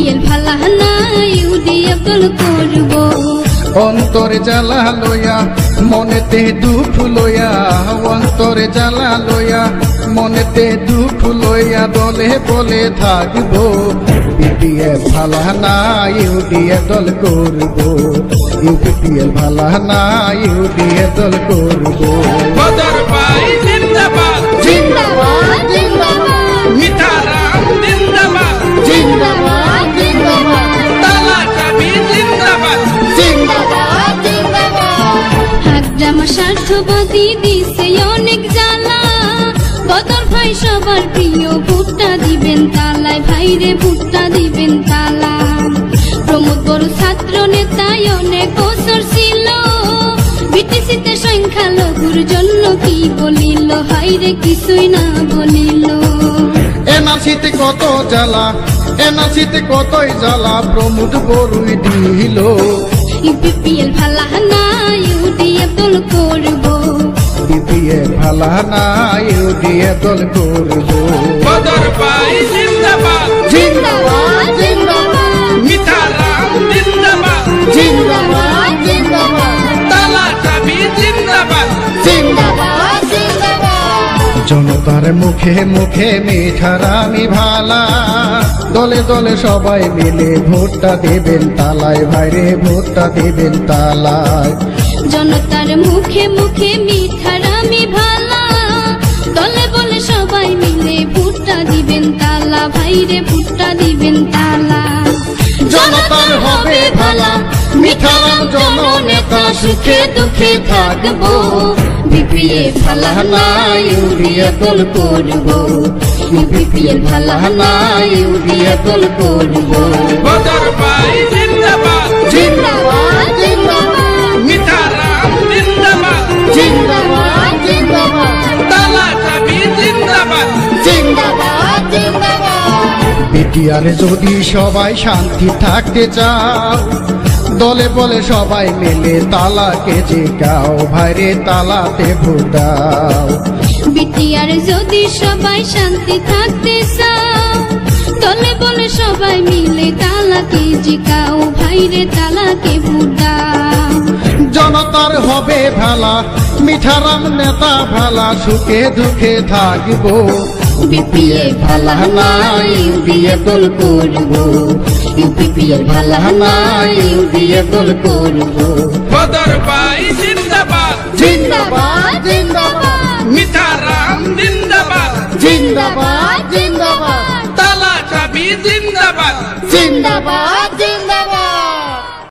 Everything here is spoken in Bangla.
বিপিএল ভালা না ইউডিএফ দল করব অন্তরে জ্বালা লইয়া মনেতে দুঃখ লইয়া অন্তরে জ্বালা লইয়া মনেতে দুঃখ লইয়া দলে বলে থাকবো বিপিএল ভালা না ইউডিএফ দল করব বিপিএল ভালা না ইউডিএফ দল করব বদর ভাই জিন্দাবাদ জিন্দাবাদ জিন্দাবাদ মিঠারাম জিন্দাবাদ জিন্দাবাদ জিন্দাবাদ তালা চাবি জিন্দাবাদ জিন্দাবাদ জিন্দাবাদ হাজামা স্বার্থবাদী দিছে অনেক জ্বালা বদর ভাই সবার প্রিয় ভোটটা দিবেন তালায় ভাইরে ভোটটা দিবেন তালা প্রমোদ বড় ছাত্র নেতায় অনেক বছর ছিল বিটিসিতে সংখ্যালঘুর জন্য কি বলিল হাইরে কিছুই না বলিল এনআরসিতে কত জ্বালা এনআরসিতে কতই জ্বালা প্রমোদ বড়ুই দিল বিপিএল ভালা না ইউডিএফ দল করব বিপিএল ভালা না ইউডিএফ দল করব বদর ভাই জিন্দাবাদ জিন্দাবাদ জিন্দাবাদ মিঠারাম জিন্দাবাদ জিন্দাবাদ জিন্দাবাদ তালা চাবি জিন্দাবাদ জিন্দাবাদ জিন্দাবাদ জনতার মুখে মুখে মিঠারামি ভালা দলে দলে সবাই মিলে ভোটটা দেবেন তালায় ভাইরে ভোটটা দেবেন তালায় জনতার মুখে মুখে মিঠারামি ভালা দলে বলে সবাই মিলে ভোটটা দিবেন তালা ভাইরে ভোটটা দিবেন তালা জনতার হবে ভালা মিঠারাম জননেতা সুখে দুঃখে থাকবো বিপিএল ভালা না ইউডিএফ দল করব বিপিএল ভালা না ইউডিএফ দল করব বদর ভাই জিন্দাবাদ জিন্দাবাদ জিন্দাবাদ মিঠারাম জিন্দাবাদ জিন্দাবাদ জিন্দাবাদ তালা চাবি জিন্দাবাদ জিন্দাবাদ জিন্দাবাদ বিটিআরে যদি সবাই শান্তি থাকতে চাও দলে বলে সবাই মিলে তালাকে জিগাও ভাইরে তালাতে ভোট দাও বিটিআর যদি সবাই শান্তি থাকতে চাও দলে বলে সবাই মিলে তালাকে জিগাও ভাইরে তালাকে ভোট দাও জনতার হবে ভালা মিঠারাম নেতা ভালা সুখে দুঃখে থাকবো বিপিএল ভালা না ইউডিএফ দল করব বিপিএল ভালা না ইউডিএফ দল করব বদর ভাই জিন্দাবাদ জিন্দাবাদ জিন্দাবাদ মিঠারাম জিন্দাবাদ জিন্দাবাদ জিন্দাবাদ তালা চাবি জিন্দাবাদ জিন্দাবাদ